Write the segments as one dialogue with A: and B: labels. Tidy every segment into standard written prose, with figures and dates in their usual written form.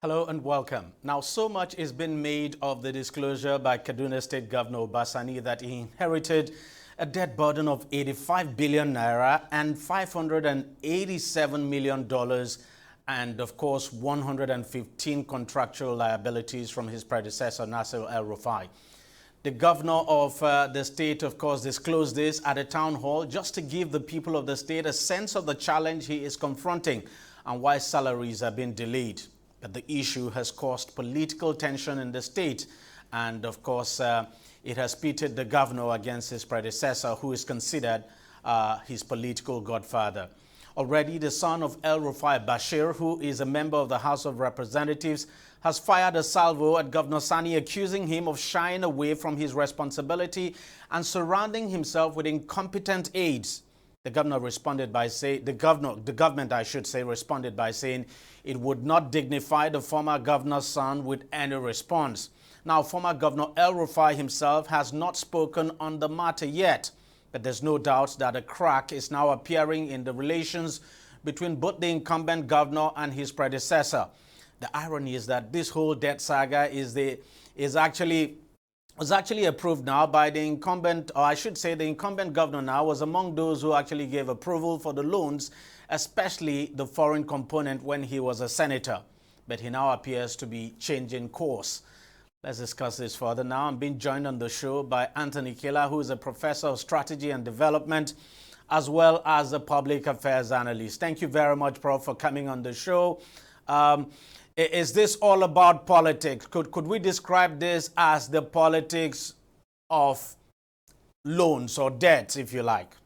A: Hello and welcome. Now, so much has been made of the disclosure by Kaduna State Governor Obasani that he inherited a debt burden of 85 billion naira and $587 million and, of course, 115 contractual liabilities from his predecessor, Nasser El-Rufai. The governor of the state, of course, disclosed this at a town hall just to give the people of the state a sense of the challenge he is confronting and why salaries are being delayed. But the issue has caused political tension in the state. And of course, it has pitted the governor against his predecessor, who is considered his political godfather. Already, the son of El-Rufai, Bashir, who is a member of the House of Representatives, has fired a salvo at Governor Sani, accusing him of shying away from his responsibility and surrounding himself with incompetent aides. The governor responded by saying, the government, I should say, responded by saying it would not dignify the former governor's son with any response. Now, former Governor El-Rufai himself has not spoken on the matter yet, but there's no doubt that a crack is now appearing in the relations between both the incumbent governor and his predecessor. The irony is that this whole debt saga was actually approved now by the incumbent, or I should say the incumbent governor now was among those who actually gave approval for the loans, especially the foreign component when he was a senator. But he now appears to be changing course. Let's discuss this further now. I'm being joined on the show by Anthony Kela, who is a professor of strategy and development, as well as a public affairs analyst. Thank you very much, Prof, for coming on the show. Is this all about politics? Could we describe this as the politics of loans or debts, if you like?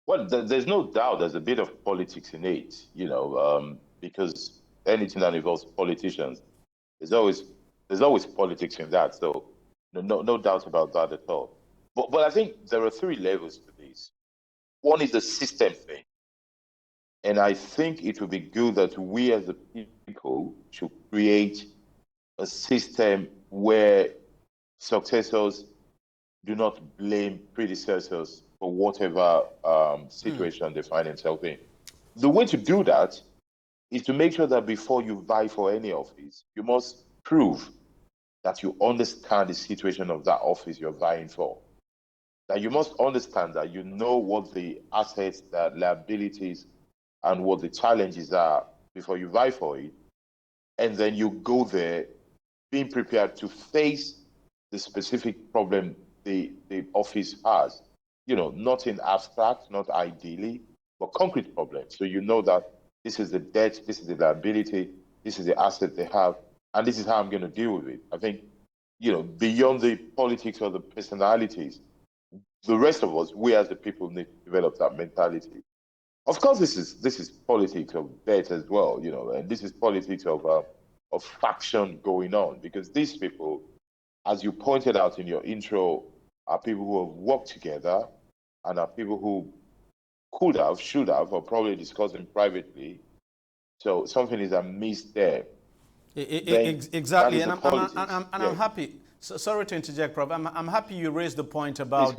B: Well, there's no doubt there's a bit of politics in it, because anything that involves politicians, there's always politics in that. So no doubt about that at all. But I think there are three levels to this. One is the system thing. And I think it would be good that we as a people should create a system where successors do not blame predecessors for whatever situation they find themselves in. The way to do that is to make sure that before you vie for any office, you must prove that you understand the situation of that office you're vying for. That you must understand that you know what the assets, the liabilities, and what the challenges are before you vie for it. And then you go there being prepared to face the specific problem the office has. Not in abstract, not ideally, but concrete problems. So you know that this is the debt, this is the liability, this is the asset they have, and this is how I'm going to deal with it. I think, beyond the politics or the personalities, the rest of us, we as the people, need to develop that mentality. Of course, this is politics of debt as well, and this is politics of faction going on, because these people, as you pointed out in your intro, are people who have worked together and are people who could have, should have, or probably discussed them privately. So something is amiss there.
A: Exactly, and I'm happy. So, sorry to interject, Prof. I'm happy you raised the point about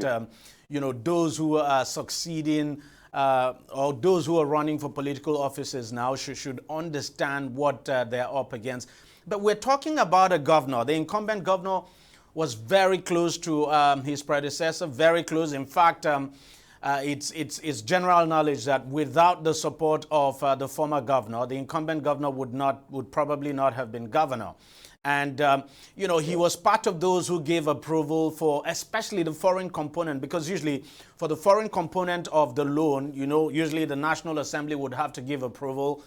A: those who are succeeding or those who are running for political offices now should understand what they're up against. But we're talking about a governor. The incumbent governor was very close to his predecessor, very close. In fact, it's general knowledge that without the support of the former governor, the incumbent governor would probably not have been governor. And, he was part of those who gave approval for especially the foreign component, because usually for the foreign component of the loan, usually the National Assembly would have to give approval.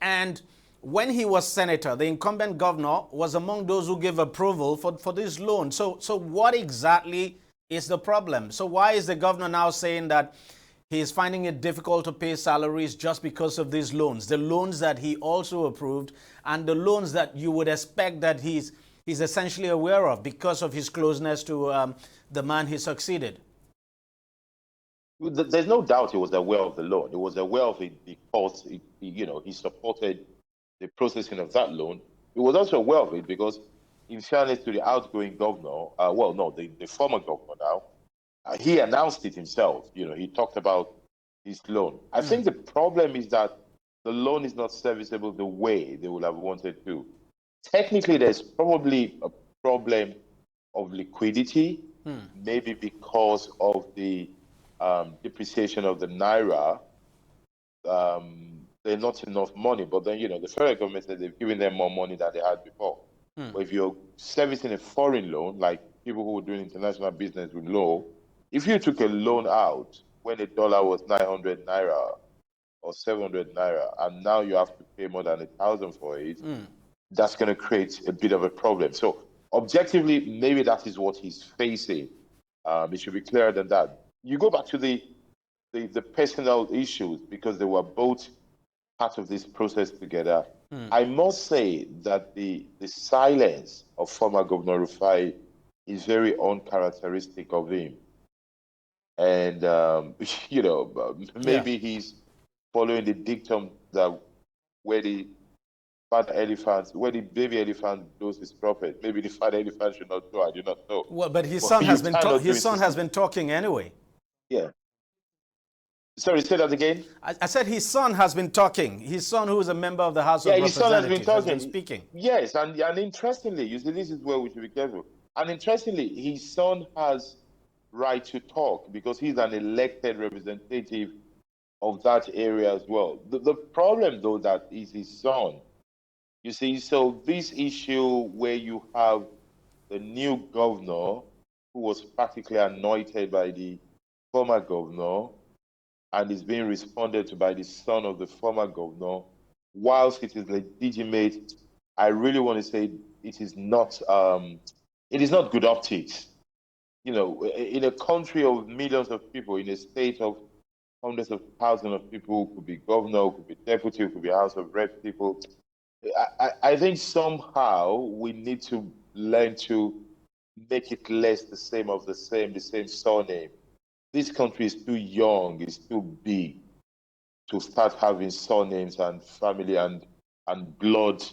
A: And when he was senator, the incumbent governor was among those who gave approval for this loan. So what exactly is the problem? So why is the governor now saying that he is finding it difficult to pay salaries just because of these loans, the loans that he also approved and the loans that you would expect that he's essentially aware of because of his closeness to the man he succeeded?
B: There's no doubt he was aware of the loan. He was aware of it because he supported the processing of that loan. He was also aware of it because, in fairness to the outgoing governor, the former governor now, he announced it himself. He talked about his loan. I think the problem is that the loan is not serviceable the way they would have wanted to. Technically, there's probably a problem of liquidity, maybe because of the depreciation of the naira. There's not enough money, but then, the federal government said they've given them more money than they had before. But if you're servicing a foreign loan, like people who were doing international business with law, if you took a loan out when the dollar was 900 naira or 700 naira, and now you have to pay more than 1,000 for it, that's going to create a bit of a problem. So objectively, maybe that is what he's facing. It should be clearer than that. You go back to the personal issues, because they were both part of this process together. I must say that the silence of former Governor Rufai is very uncharacteristic of him. And, maybe he's following the dictum that where the baby elephant knows his prophet, maybe the father elephant should not know. I do not know.
A: Well, but his son has been talking anyway.
B: Yeah. Sorry, say that again.
A: I said his son has been talking. His son, who is a member of the House of Representatives,
B: his son has been talking.
A: Has been speaking.
B: Yes, and interestingly, you see, this is where we should be careful. And interestingly, his son has right to talk because he's an elected representative of that area as well. The problem, though, that is his son. You see, so this issue where you have the new governor who was practically anointed by the former governor, and is being responded to by the son of the former governor, whilst it is legitimate, I really want to say it is not good optics. In a country of millions of people, in a state of hundreds of thousands of people, who could be governor, who could be deputy, who could be House of Reps people, I think somehow we need to learn to make it less the same surname. This country is too young, it's too big to start having surnames and family and blood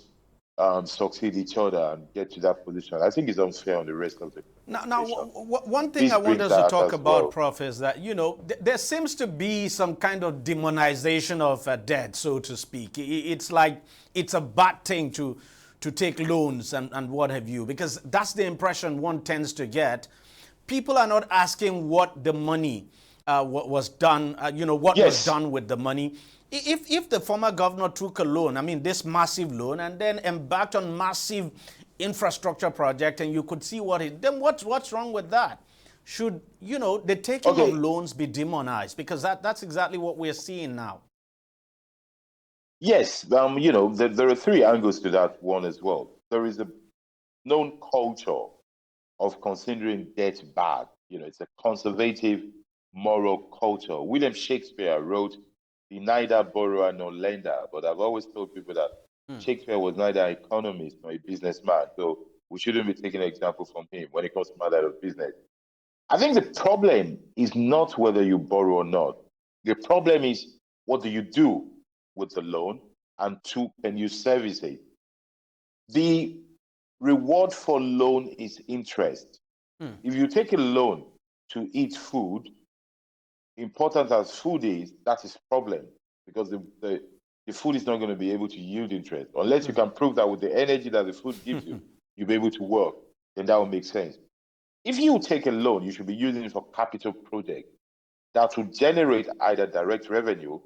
B: succeed each other and get to that position. I think it's unfair on the rest of the
A: Now, one thing I want us to talk about, Prof, is that, there seems to be some kind of demonization of debt, so to speak. It's like it's a bad thing to take loans and what have you, because that's the impression one tends to get. People are not asking what the money was done, what was done with the money. If the former governor took a loan, I mean, this massive loan, and then embarked on massive infrastructure project, and you could see then what's wrong with that? Should, the taking of loans be demonized? Because that's exactly what we're seeing now.
B: Yes, there are three angles to that one as well. There is a known culture of considering debt bad. It's a conservative moral culture. William Shakespeare wrote, "Be neither borrower nor lender," but I've always told people that Shakespeare was neither an economist nor a businessman, so we shouldn't be taking an example from him when it comes to matter of business. I think the problem is not whether you borrow or not. The problem is, what do you do with the loan, and two, can you service it? The reward for loan is interest. If you take a loan to eat food, important as food is, that is problem, because the food is not going to be able to yield interest unless you can prove that with the energy that the food gives you, you'll be able to work. Then that will make sense. If you take a loan, you should be using it for capital project that will generate either direct revenue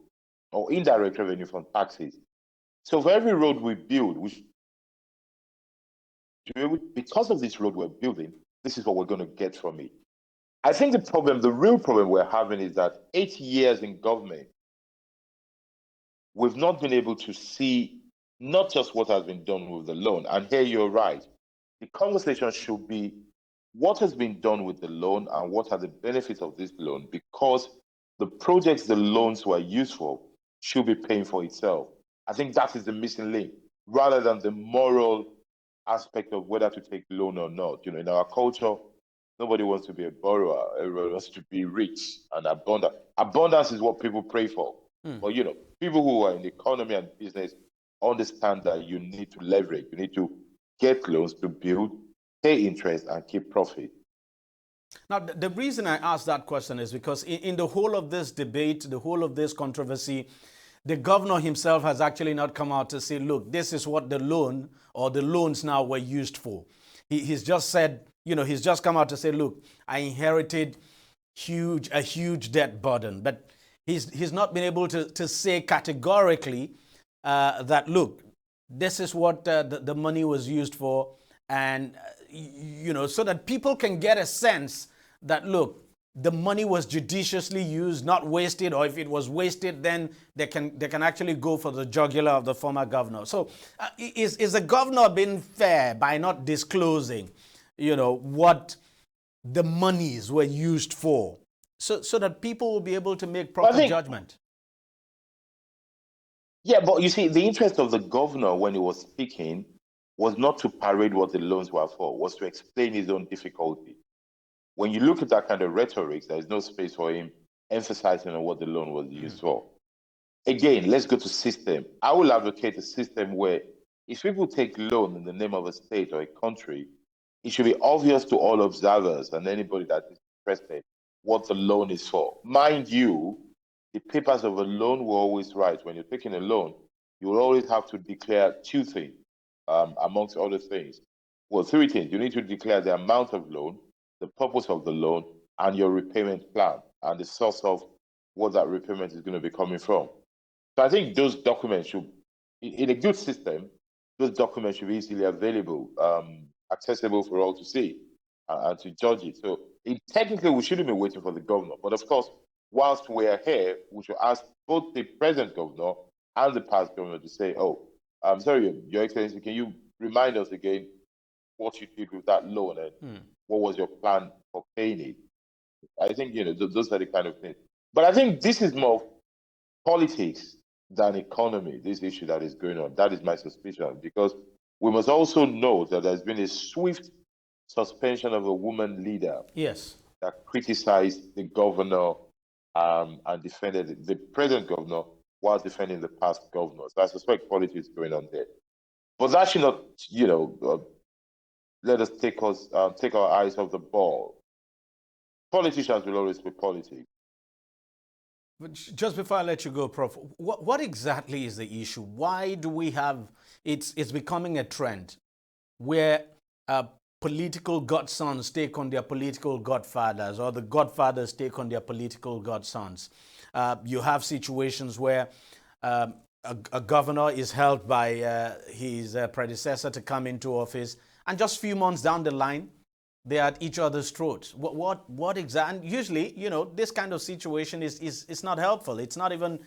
B: or indirect revenue from taxes. So for every road we build, because of this road we're building, this is what we're going to get from it. I think the real problem we're having is that 8 years in government, we've not been able to see not just what has been done with the loan. And here you're right. The conversation should be what has been done with the loan and what are the benefits of this loan, because the projects the loans were used for should be paying for itself. I think that is the missing link, rather than the moral aspect of whether to take loan or not. In our culture, nobody wants to be a borrower. Everyone wants to be rich and abundant. Abundance is what people pray for. But, people who are in the economy and business understand that you need to leverage. You need to get loans to build, pay interest, and keep profit.
A: Now, the reason I ask that question is because in the whole of this debate, the whole of this controversy, the governor himself has actually not come out to say, look, this is what the loan or the loans now were used for. He's just said, he's just come out to say, look, I inherited a huge debt burden. But he's not been able to say categorically that, look, this is what the money was used for. And, so that people can get a sense that, look, the money was judiciously used, not wasted, or if it was wasted, then they can actually go for the jugular of the former governor. So is the governor being fair by not disclosing, what the monies were used for, so that people will be able to make proper judgment?
B: Yeah, but you see, the interest of the governor when he was speaking was not to parade what the loans were for, was to explain his own difficulty. When you look at that kind of rhetoric, there is no space for him emphasizing on what the loan was used for. Again, let's go to system. I will advocate a system where if people take loan in the name of a state or a country, it should be obvious to all observers and anybody that is interested what the loan is for. Mind you, the papers of a loan will always write, when you're taking a loan, you will always have to declare two things, amongst other things. Well, three things. You need to declare the amount of loan, the purpose of the loan, and your repayment plan, and the source of what that repayment is going to be coming from. So I think those documents should, in a good system, those documents should be easily available, accessible for all to see and to judge it. So technically, we shouldn't be waiting for the governor. But of course, whilst we are here, we should ask both the present governor and the past governor to say, oh, I'm sorry, Your Excellency, can you remind us again what you did with that loan and what was your plan for paying it? I think, those are the kind of things. But I think this is more politics than economy, this issue that is going on. That is my suspicion, because we must also know that there's been a swift suspension of a woman leader.
A: Yes.
B: That criticized the governor and defended the present governor while defending the past governor. So I suspect politics going on there. But that should not, let us take our eyes off the ball. Politicians will always be politics.
A: But just before I let you go, Prof, what exactly is the issue? Why do we have, it's becoming a trend where political godsons take on their political godfathers, or the godfathers take on their political godsons? You have situations where a governor is held by his predecessor to come into office, and just a few months down the line, they're at each other's throats. What exactly? Usually, this kind of situation is not helpful. It's not even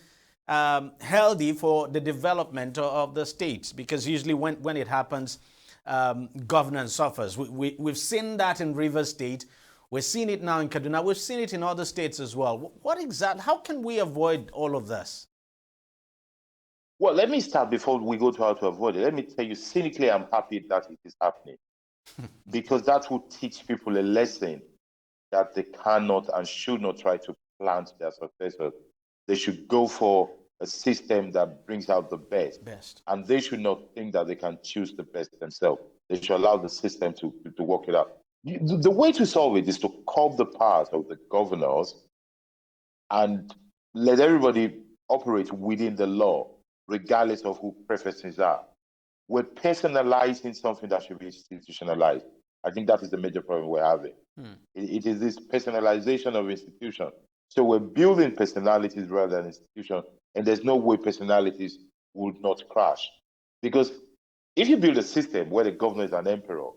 A: healthy for the development of the states, because usually when it happens, governance suffers. We've seen that in Rivers State. We're seeing it now in Kaduna. We've seen it in other states as well. How can we avoid all of this?
B: Well, let me start before we go to how to avoid it. Let me tell you, cynically, I'm happy that it is happening. Because that will teach people a lesson that they cannot and should not try to plant their successors. They should go for a system that brings out the best. And they should not think that they can choose the best themselves. They should allow the system to work it out. The way to solve it is to curb the powers of the governors and let everybody operate within the law, regardless of who preferences are. We're personalizing something that should be institutionalized. I think that is the major problem we're having. It is this personalization of institution. So we're building personalities rather than institutions, and there's no way personalities would not crash. Because if you build a system where the governor is an emperor,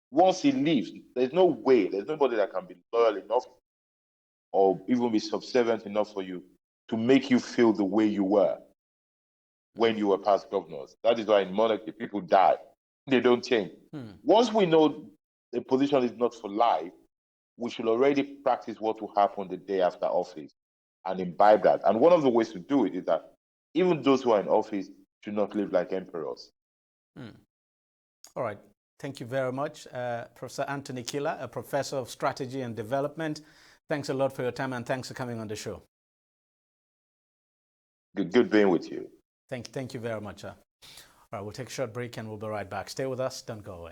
B: once he leaves, there's no way, there's nobody that can be loyal enough or even be subservient enough for you to make you feel the way you were when you were past governors. That is why in monarchy, people die. They don't change. Once we know the position is not for life, we should already practice what will happen the day after office and imbibe that. And one of the ways to do it is that even those who are in office should not live like emperors.
A: All right. Thank you very much, Professor Anthony Killer, a professor of strategy and development. Thanks a lot for your time, and thanks for coming on the show.
B: Good being with you.
A: Thank you very much. All right, we'll take a short break and we'll be right back. Stay with us. Don't go away.